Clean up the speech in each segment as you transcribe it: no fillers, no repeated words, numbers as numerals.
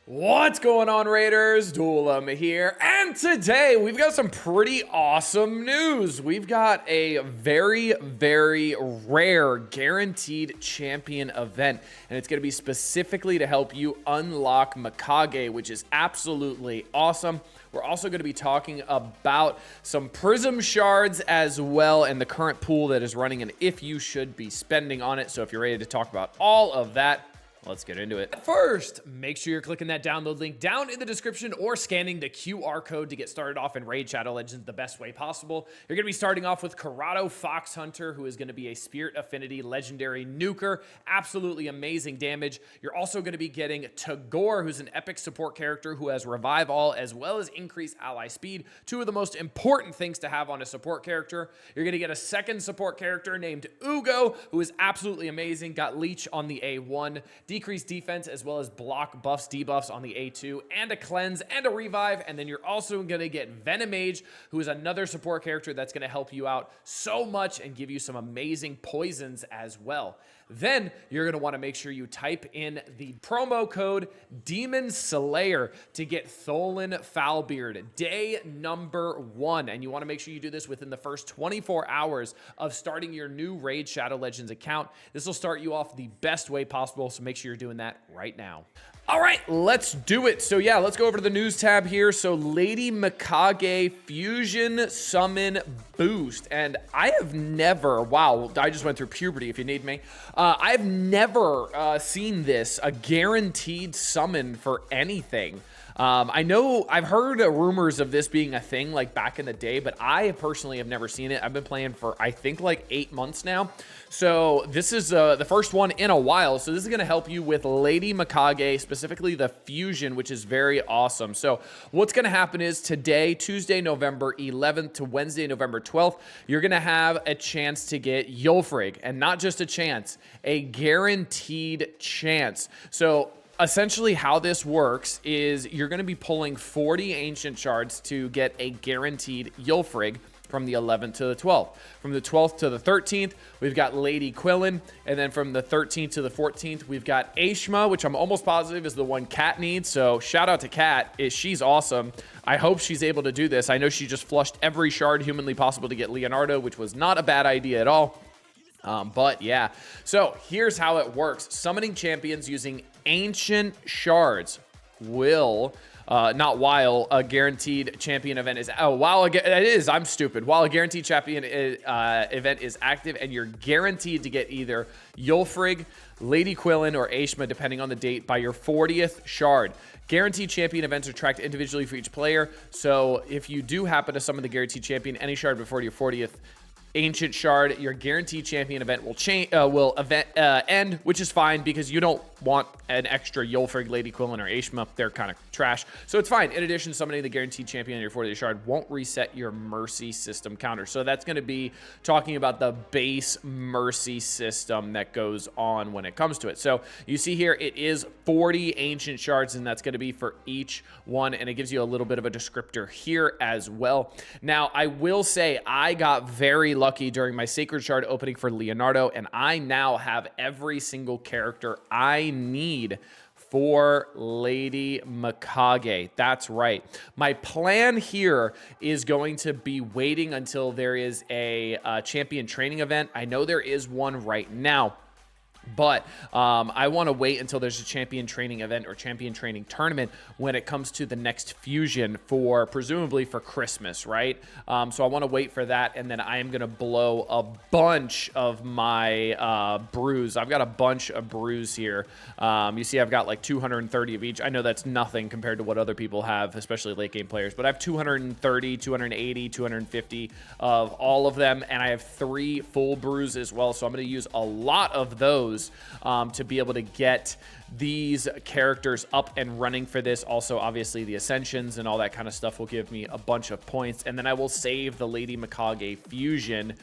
What's going on, Raiders? Duelam here, and today we've got some pretty awesome news. We've got a very, very rare guaranteed champion event, and it's going to be specifically to help you unlock Mikage, which is absolutely awesome. We're also going to be talking about some prism shards as well, and the current pool that is running, and if you should be spending on it. So if you're ready to talk about all of that, let's get into it. First, make sure you're clicking that download link down in the description or scanning the QR code to get started off in Raid Shadow Legends the best way possible. You're going to be starting off with Corrado Fox Hunter, who is going to be a Spirit Affinity legendary nuker. Absolutely amazing damage. You're also going to be getting Tagore, who's an epic support character who has Revive All as well as increased ally speed. Two of the most important things to have on a support character. You're going to get a second support character named Ugo, who is absolutely amazing. Got Leech on the A1. Decreased defense as well as block buffs, debuffs on the A2, and a cleanse and a revive. And then you're also going to get Venomage, who is another support character that's going to help you out so much and give you some amazing poisons as well. Then you're going to want to make sure you type in the promo code Demon Slayer to get Tholen Foulbeard day number 1. And you want to make sure you do this within the first 24 hours of starting your new Raid Shadow Legends account. This will start you off the best way possible, so make sure you're doing that right now. All right, let's do it. So yeah, let's go over to the news tab here. So Lady Mikage Fusion Summon Boost. And I have never, wow, I just went through puberty if you need me. I've never seen this, a guaranteed summon for anything. I know I've heard rumors of this being a thing like back in the day, but I personally have never seen it. I've been playing for, I think, like 8 months now. So this is the first one in a while. So this is going to help you with Lady Mikage, specifically the fusion, which is very awesome. So what's going to happen is today, Tuesday, November 11th to Wednesday, November 12th, you're going to have a chance to get Yulfrig, and not just a chance, a guaranteed chance. So essentially how this works is you're going to be pulling 40 ancient shards to get a guaranteed Yulfrig from the 11th to the 12th. From the 12th to the 13th, we've got Lady Quillen. And then from the 13th to the 14th, we've got Aishma, which I'm almost positive is the one Kat needs. So shout out to Kat. She's awesome. I hope she's able to do this. I know she just flushed every shard humanly possible to get Leonardo, which was not a bad idea at all. But yeah, so here's how it works. Summoning champions using ancient shards will, not while a guaranteed champion event is, I'm stupid. While a guaranteed champion event is active, and you're guaranteed to get either Yulfrig, Lady Quillen, or Aishma, depending on the date, by your 40th shard. Guaranteed champion events are tracked individually for each player. So if you do happen to summon the guaranteed champion any shard before your 40th ancient shard, your guaranteed champion event will end, which is fine because you don't want an extra Yulfrig, Lady Quillen, or Aishma. They're kind of trash, so it's fine. In addition, summoning the guaranteed champion on your 40th shard won't reset your mercy system counter. So that's going to be talking about the base mercy system that goes on when it comes to it. So you see here, it is 40 ancient shards, and that's going to be for each one, and it gives you a little bit of a descriptor here as well. Now, I will say I got very lucky during my Sacred Shard opening for Leonardo, and I now have every single character I need for Lady Mikage. That's right. My plan here is going to be waiting until there is a champion training event. I know there is one right now, but I want to wait until there's a champion training event or champion training tournament when it comes to the next fusion for presumably for Christmas, right? So I want to wait for that, and then I am going to blow a bunch of my brews. I've got a bunch of brews here. You see I've got like 230 of each. I know that's nothing compared to what other people have, especially late game players, but I have 230, 280, 250 of all of them, and I have 3 full brews as well, so I'm going to use a lot of those to be able to get these characters up and running for this. Also, obviously, the Ascensions and all that kind of stuff will give me a bunch of points, and then I will save the Lady Mikage fusion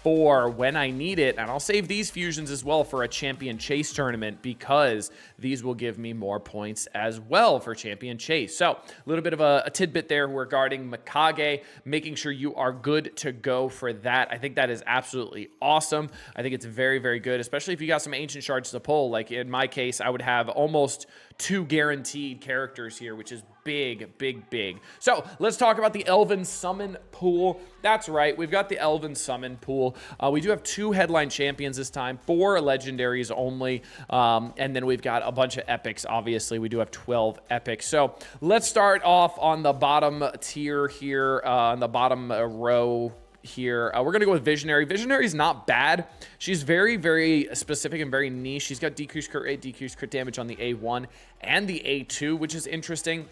for when I need it. And I'll save these fusions as well for a champion chase tournament, because these will give me more points as well for champion chase. So a little bit of a tidbit there regarding Mikage, making sure you are good to go for that. I think that is absolutely awesome. I think it's very, very good, especially if you got some ancient shards to pull. Like in my case, I would have almost 2 guaranteed characters here, which is big, big, big. So let's talk about the Elven Summon pool. That's right, we've got the Elven Summon pool. We do have 2 headline champions this time, 4 legendaries only, and then we've got a bunch of epics. Obviously, we do have 12 epics. So let's start off on the bottom tier here, on the bottom row here. We're going to go with Visionary. Visionary is not bad. She's very, very specific and very niche. She's got decreased crit rate, decreased crit damage on the A1 and the A2, which is interesting.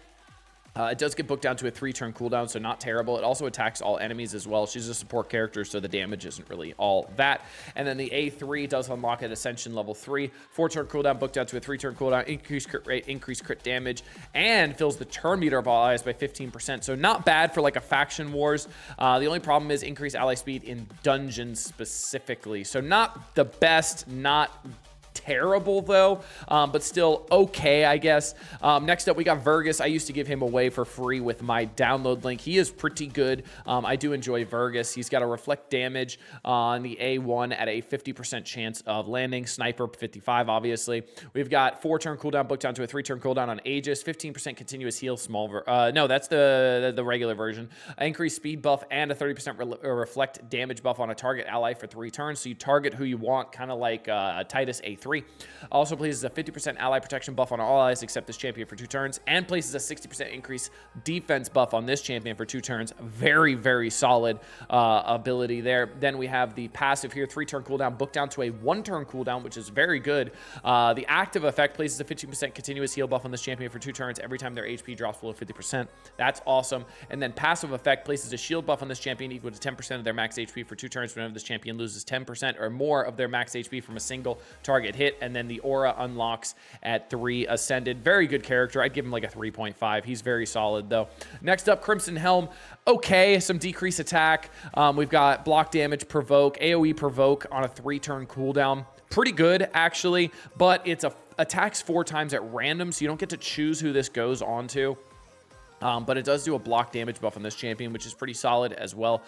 It does get booked down to a 3-turn cooldown, so not terrible. It also attacks all enemies as well. She's a support character, so the damage isn't really all that. And then the A3 does unlock at Ascension level 3. 4-turn cooldown, booked down to a 3-turn cooldown, increased crit rate, increased crit damage, and fills the turn meter of all allies by 15%. So not bad for like a faction wars. The only problem is increased ally speed in dungeons specifically. So not the best, not terrible though, but still okay, I guess. Next up, we got Vergus. I used to give him away for free with my download link. He is pretty good. I do enjoy Vergus. He's got a reflect damage on the A1 at a 50% chance of landing. Sniper 55, obviously. We've got 4-turn cooldown booked down to a 3-turn cooldown on Aegis. 15% continuous heal. No, that's the regular version. Increased speed buff and a 30% reflect damage buff on a target ally for 3 turns. So you target who you want, kind of like Titus A3. Also places a 50% ally protection buff on all allies except this champion for 2 turns, and places a 60% increase defense buff on this champion for 2 turns. Very, very solid ability there. Then we have the passive here, 3-turn cooldown, booked down to a 1-turn cooldown, which is very good. The active effect places a 15% continuous heal buff on this champion for 2 turns every time their HP drops below 50%. That's awesome. And then passive effect places a shield buff on this champion equal to 10% of their max HP for 2 turns whenever this champion loses 10% or more of their max HP from a single target hit. And then the aura unlocks at 3 ascended. Very good character. I'd give him like a 3.5. He's very solid though. Next up, Crimson Helm. Okay, some decreased attack. We've got block damage, provoke, AoE provoke on a 3-turn cooldown. Pretty good actually, but it's attacks 4 times at random, so you don't get to choose who this goes on to. But it does do a block damage buff on this champion, which is pretty solid as well.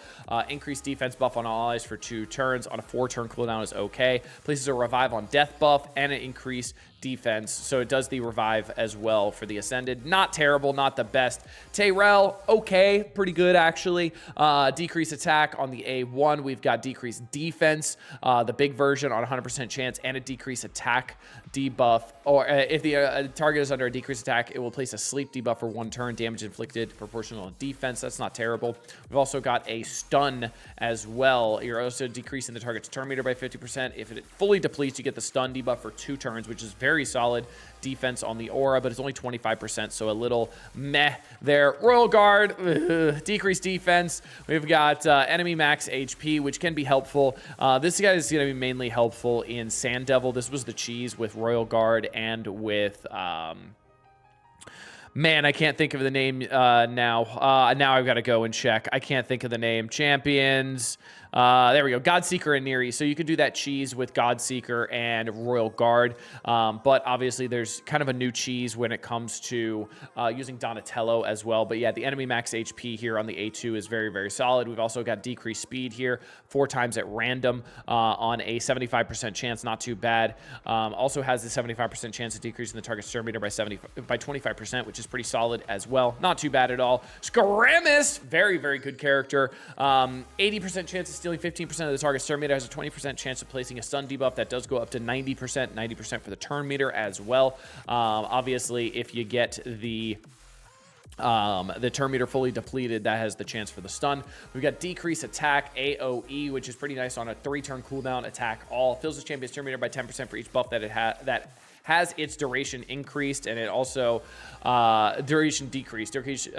Increased defense buff on all allies for 2 turns. On a 4-turn cooldown is okay. Places a revive on death buff and an increased defense. So it does the revive as well for the ascended. Not terrible, not the best. Tyrell, okay, pretty good actually. Decreased attack on the A1. We've got decreased defense, the big version on 100% chance, and a decreased attack debuff. Or if the target is under a decreased attack, it will place a sleep debuff for 1 turn. Damage inflicted proportional to defense. That's not terrible. We've also got a stun as well. You're also decreasing the target's turn meter by 50%. If it fully depletes, you get the stun debuff for 2 turns, which is very solid defense on the aura, but it's only 25%, so a little meh there. Royal Guard, decreased defense. We've got enemy max HP, which can be helpful. This guy is going to be mainly helpful in Sand Devil. This was the cheese with Royal Guard and with man, I can't think of the name now. Now I've got to go and check. I can't think of the name. Champions. There we go. Godseeker and Neri. So you could do that cheese with Godseeker and Royal Guard. But obviously there's kind of a new cheese when it comes to using Donatello as well. But yeah, the enemy max HP here on the A2 is very, very solid. We've also got decreased speed here 4 times at random on a 75% chance. Not too bad. Also has the 75% chance of decreasing the target's turn meter by 25%, which is pretty solid as well. Not too bad at all. Skaramis, very, very good character. 80% chance of stealing 15% of the target's turn meter, has a 20% chance of placing a stun debuff that does go up to 90% for the turn meter as well. Obviously, if you get the turn meter fully depleted, that has the chance for the stun. We've got decreased attack AoE, which is pretty nice on a 3-turn cooldown. Attack all. Fills the champion's turn meter by 10% for each buff that it has its duration increased, and it also duration decreased. Decreases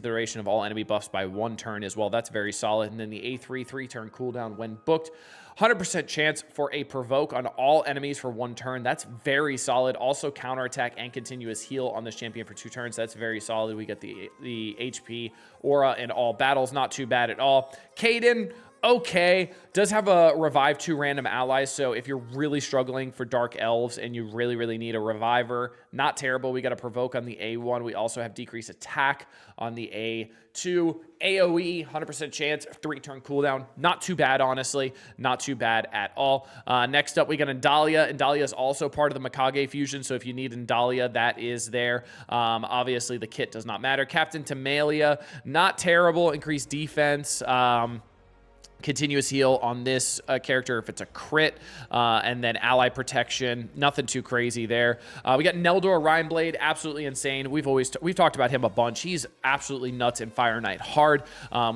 the duration of all enemy buffs by 1 turn as well. That's very solid. And then the A3 3-turn cooldown when booked. 100% chance for a provoke on all enemies for 1 turn. That's very solid. Also counterattack and continuous heal on this champion for 2 turns. That's very solid. We get the HP aura in all battles. Not too bad at all. Kaden, okay. Does have a revive 2 random allies, so if you're really struggling for dark elves and you really need a reviver, not terrible. We got a provoke on the A1. We also have decreased attack on the A2. AoE 100% chance, 3-turn cooldown, not too bad, honestly, not too bad at all. Next up we got Indalia. Indalia is also part of the Mikage fusion, so if you need Indalia, that is there. Obviously the kit does not matter. Captain Tamalia, not terrible, increased defense, continuous heal on this character if it's a crit, and then ally protection, nothing too crazy there. We got Neldor Rhineblade, absolutely insane. We've talked about him a bunch. He's absolutely nuts in Fire Knight hard.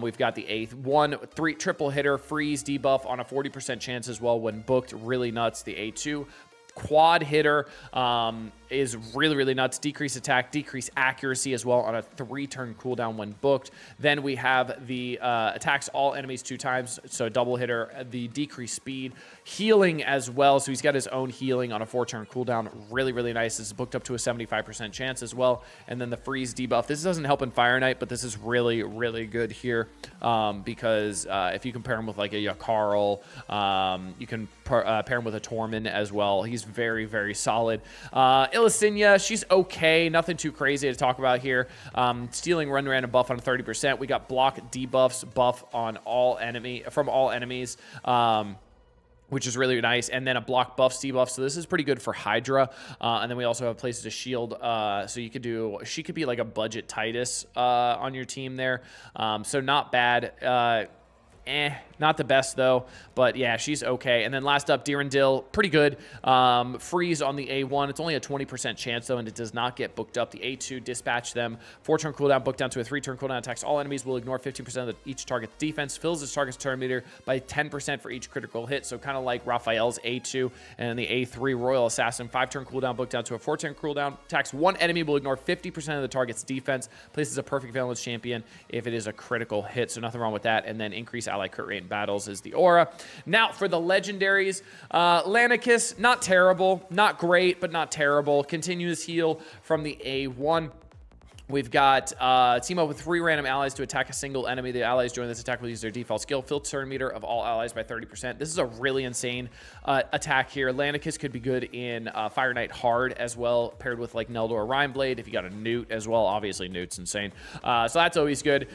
We've got the A1 3 triple hitter freeze debuff on a 40% chance as well when booked, really nuts. The A2 quad hitter is really nuts. Decrease attack, decrease accuracy as well on a 3-turn cooldown when booked. Then we have the attacks all enemies 2 times, so double hitter. The decreased speed, healing as well, so he's got his own healing on a 4-turn cooldown. Really nice. This is booked up to a 75% chance as well. And then the freeze debuff. This doesn't help in Fire Knight, but this is really good here, because if you compare him with like a Yakarl, you can pair him with a Tormund as well. He's very solid. Illusinia, she's okay, nothing too crazy to talk about here. Stealing run random buff on 30%. We got block debuffs buff on all enemies, which is really nice, and then a block buff debuff. So this is pretty good for Hydra. And then we also have places to shield. So you could she could be like a budget Titus on your team there. So not bad. Not the best though, but yeah, she's okay. And then last up, Dirindil, pretty good. Freeze on the A1. It's only a 20% chance though, and it does not get booked up. The A2, dispatch them. 4-turn cooldown, booked down to a 3-turn cooldown. Attacks all enemies, will ignore 15% of each target's defense. Fills its target's turn meter by 10% for each critical hit. So kind of like Raphael's A2 and the A3 Royal Assassin. 5-turn cooldown, booked down to a 4-turn cooldown. Attacks one enemy, will ignore 50% of the target's defense. Places a perfect valence champion if it is a critical hit. So nothing wrong with that. And then increase ally crit rate in battles is the aura. Now for the legendaries, Lanicus, not terrible, not great, but not terrible. Continuous heal from the A1. We've got team up with 3 random allies to attack a single enemy. The allies join this attack will use their default skill. Fill turn meter of all allies by 30%. This is a really insane attack here. Lanicus could be good in Fire Knight hard as well, paired with like Neldor Rhineblade. If you got a Newt as well, obviously Newt's insane. So that's always good.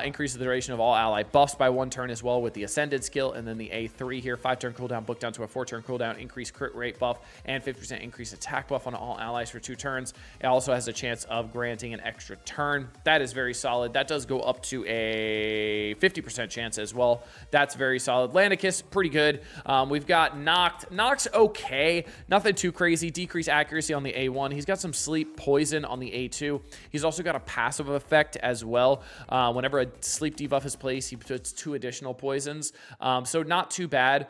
Increase the duration of all ally buffs by 1 turn as well with the Ascended skill. And then the A3 here, 5-turn cooldown, booked down to a 4-turn cooldown, increase crit rate buff, and 50% increase attack buff on all allies for 2 turns. It also has a chance of granting an extra turn. That is very solid. That does go up to a 50% chance as well. That's very solid. Lanicus, pretty good. We've got Noct. Noct's okay. Nothing too crazy. Decrease accuracy on the A1. He's got some sleep poison on the A2. He's also got a passive effect as well. Whenever a sleep debuff is placed, he puts 2 additional poisons. So not too bad.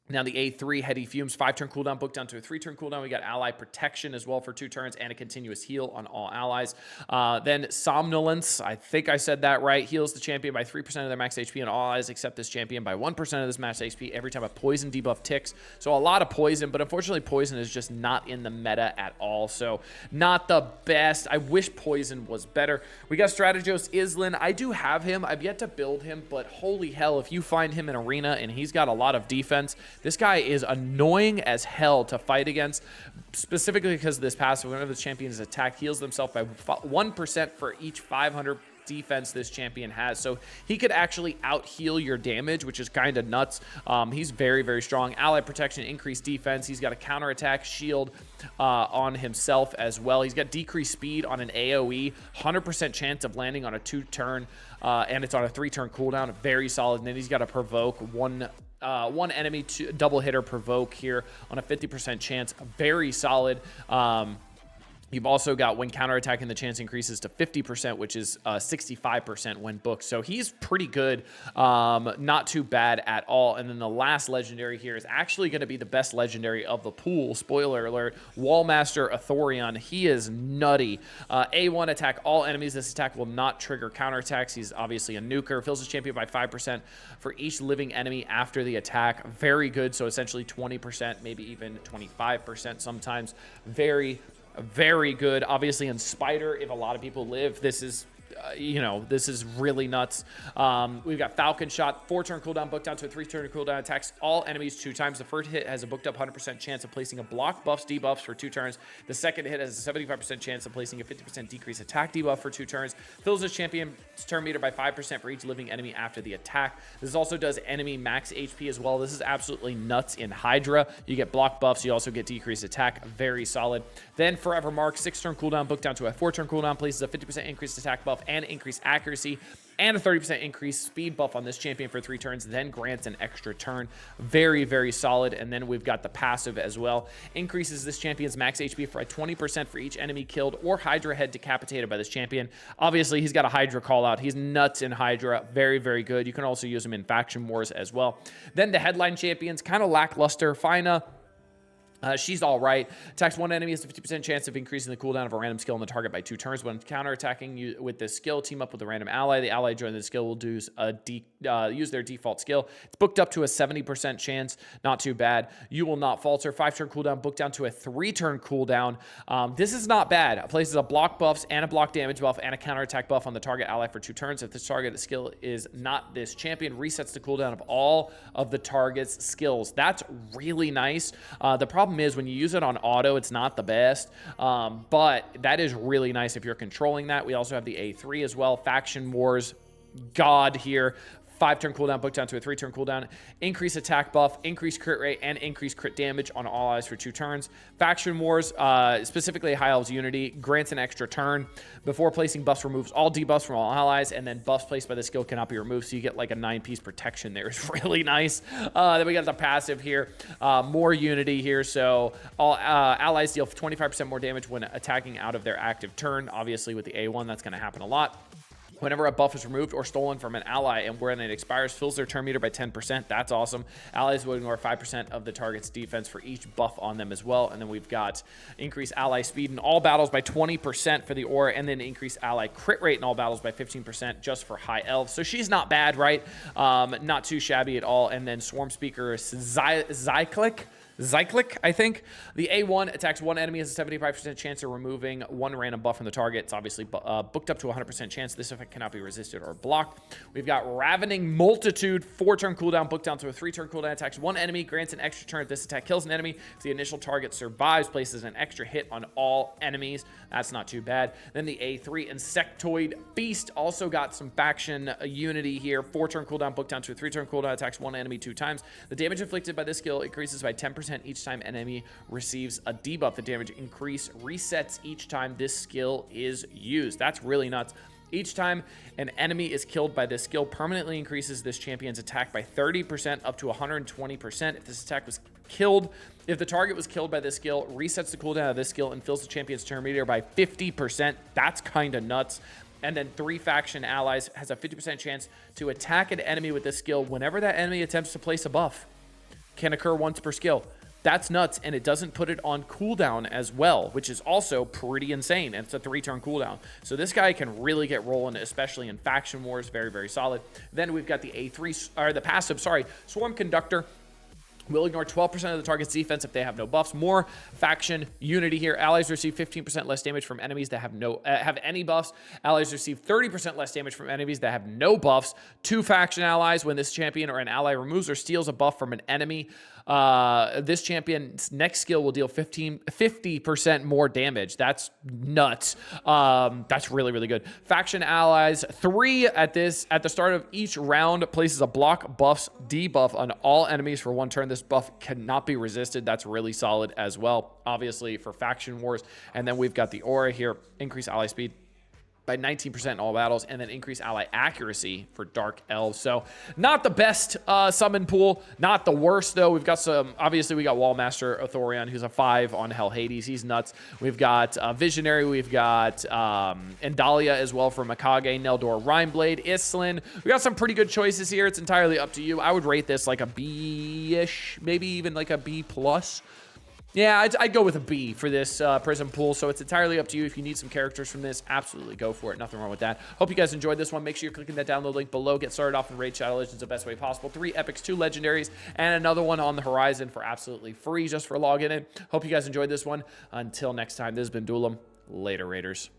Now the A3, Heady Fumes, 5-turn cooldown, booked down to a 3-turn cooldown. We got ally protection as well for 2 turns and a continuous heal on all allies. Then Somnolence, I think I said that right, heals the champion by 3% of their max HP and all allies except this champion by 1% of this max HP every time a poison debuff ticks. So a lot of poison, but unfortunately poison is just not in the meta at all. So not the best. I wish poison was better. We got Strategos Islin. I do have him. I've yet to build him, but holy hell, if you find him in arena and he's got a lot of defense, this guy is annoying as hell to fight against, specifically because of this passive. Whenever the champion is attacked, heals themselves by 1% for each 500 defense this champion has. So he could actually out heal your damage, which is kind of nuts. He's very strong. Ally protection, increased defense. He's got a counterattack shield on himself as well. He's got decreased speed on an AoE, 100% chance of landing on a 2-turn, and it's on a 3-turn cooldown. Very solid. And then he's got a provoke, one enemy to double hitter provoke here on a 50% chance. Very solid. You've also got when counterattacking, the chance increases to 50%, which is 65% when booked. So he's pretty good. Not too bad at all. And then the last legendary here is actually going to be the best legendary of the pool. Spoiler alert. Wallmaster Athorion. He is nutty. A1 attack all enemies. This attack will not trigger counterattacks. He's obviously a nuker. Fills his champion by 5% for each living enemy after the attack. Very good. So essentially 20%, maybe even 25% sometimes. Very good. Obviously in Spider, if a lot of people live, this is you know, this is really nuts. We've got Falcon Shot, 4-turn cooldown, booked down to a 3-turn cooldown, attacks all enemies 2 times. The first hit has a booked up 100% chance of placing a block, buffs, debuffs for 2 turns. The second hit has a 75% chance of placing a 50% decrease attack debuff for 2 turns. Fills his champion's turn meter by 5% for each living enemy after the attack. This also does enemy max HP as well. This is absolutely nuts in Hydra. You get block buffs. You also get decreased attack. Very solid. Then Forever Mark, 6-turn cooldown, booked down to a 4-turn cooldown, places a 50% increased attack buff and increased accuracy and a 30% increased speed buff on this champion for 3 turns, then grants an extra turn. Very, very solid. And then we've got the passive as well. Increases this champion's max HP for a 20% for each enemy killed or Hydra head decapitated by this champion. Obviously, he's got a Hydra call out. He's nuts in Hydra. Very, very good. You can also use him in Faction Wars as well. Then the headline champions, kind of lackluster. Fina. She's all right. Attacks 1 enemy has a 50% chance of increasing the cooldown of a random skill on the target by 2 turns. When counterattacking you with this skill, team up with a random ally. The ally joining the skill will use their default skill. It's booked up to a 70% chance. Not too bad. You will not falter. 5-turn cooldown, booked down to a 3-turn cooldown. This is not bad. It places a block buffs and a block damage buff and a counterattack buff on the target ally for 2 turns. If this target skill is not this champion, resets the cooldown of all of the target's skills. That's really nice. The problem is when you use it on auto, it's not the best, but that is really nice if you're controlling that. We also have the A3 as well. Faction Wars, God here. 5-turn cooldown, booked down to a 3-turn cooldown. Increase attack buff, increase crit rate, and increase crit damage on all allies for 2 turns. Faction Wars, specifically High Elves Unity, grants an extra turn. Before placing buffs, removes all debuffs from all allies, and then buffs placed by the skill cannot be removed, so you get like a 9-piece protection there. It's really nice. Then we got the passive here. More Unity here, so all allies deal 25% more damage when attacking out of their active turn. Obviously, with the A1, that's going to happen a lot. Whenever a buff is removed or stolen from an ally and when it expires, fills their turn meter by 10%. That's awesome. Allies will ignore 5% of the target's defense for each buff on them as well. And then we've got increase ally speed in all battles by 20% for the aura, and then increase ally crit rate in all battles by 15% just for High Elves. So she's not bad, right? Not too shabby at all. And then Swarm Speaker Zyclic, I think. The A1 attacks 1 enemy, has a 75% chance of removing 1 random buff from the target. It's obviously booked up to 100% chance. This effect cannot be resisted or blocked. We've got Ravening Multitude, 4-turn cooldown, booked down to a 3-turn cooldown. Attacks 1 enemy, grants an extra turn if this attack kills an enemy. If the initial target survives, places an extra hit on all enemies. That's not too bad. Then the A3 Insectoid Beast, also got some faction unity here. 4-turn cooldown, booked down to a 3-turn cooldown. Attacks 1 enemy 2 times. The damage inflicted by this skill increases by 10% each time an enemy receives a debuff. The damage increase resets each time this skill is used. That's really nuts. Each time an enemy is killed by this skill, permanently increases this champion's attack by 30% up to 120%. If this attack was killed, if the target was killed by this skill, resets the cooldown of this skill and fills the champion's turn meter by 50%. That's kind of nuts. And then 3 faction allies has a 50% chance to attack an enemy with this skill whenever that enemy attempts to place a buff. Can occur once per skill. That's nuts, and it doesn't put it on cooldown as well, which is also pretty insane, and it's a 3-turn cooldown. So this guy can really get rolling, especially in Faction Wars. Very, very solid. Then we've got the A3, or the passive, Swarm Conductor. Will ignore 12% of the target's defense if they have no buffs. More faction unity here. Allies receive 15% less damage from enemies that have any buffs. Allies receive 30% less damage from enemies that have no buffs. 2 faction allies, when this champion or an ally removes or steals a buff from an enemy, this champion's next skill will deal 50% more damage. That's nuts. That's really, really good. Faction allies, 3 at the start of each round, places a block buffs debuff on all enemies for 1 turn. This buff cannot be resisted. That's really solid as well, obviously, for Faction Wars. And then we've got the aura here, increase ally speed by 19% in all battles, and then increase ally accuracy for Dark Elves. So not the best summon pool, not the worst though. We've got some, obviously we got Wallmaster Othorion, who's a 5 on Hell Hades. He's nuts. We've got Visionary, we've got Endalia as well for Mikage, Neldor, Rhineblade, Islin. We got some pretty good choices here. It's entirely up to you. I would rate this like a B-ish, maybe even like a B+. Yeah, I'd go with a B for this Prism pool, so it's entirely up to you. If you need some characters from this, absolutely go for it. Nothing wrong with that. Hope you guys enjoyed this one. Make sure you're clicking that download link below. Get started off in Raid Shadow Legends the best way possible. 3 epics, 2 legendaries, and another one on the horizon for absolutely free just for logging in. Hope you guys enjoyed this one. Until next time, this has been Duelam. Later, Raiders.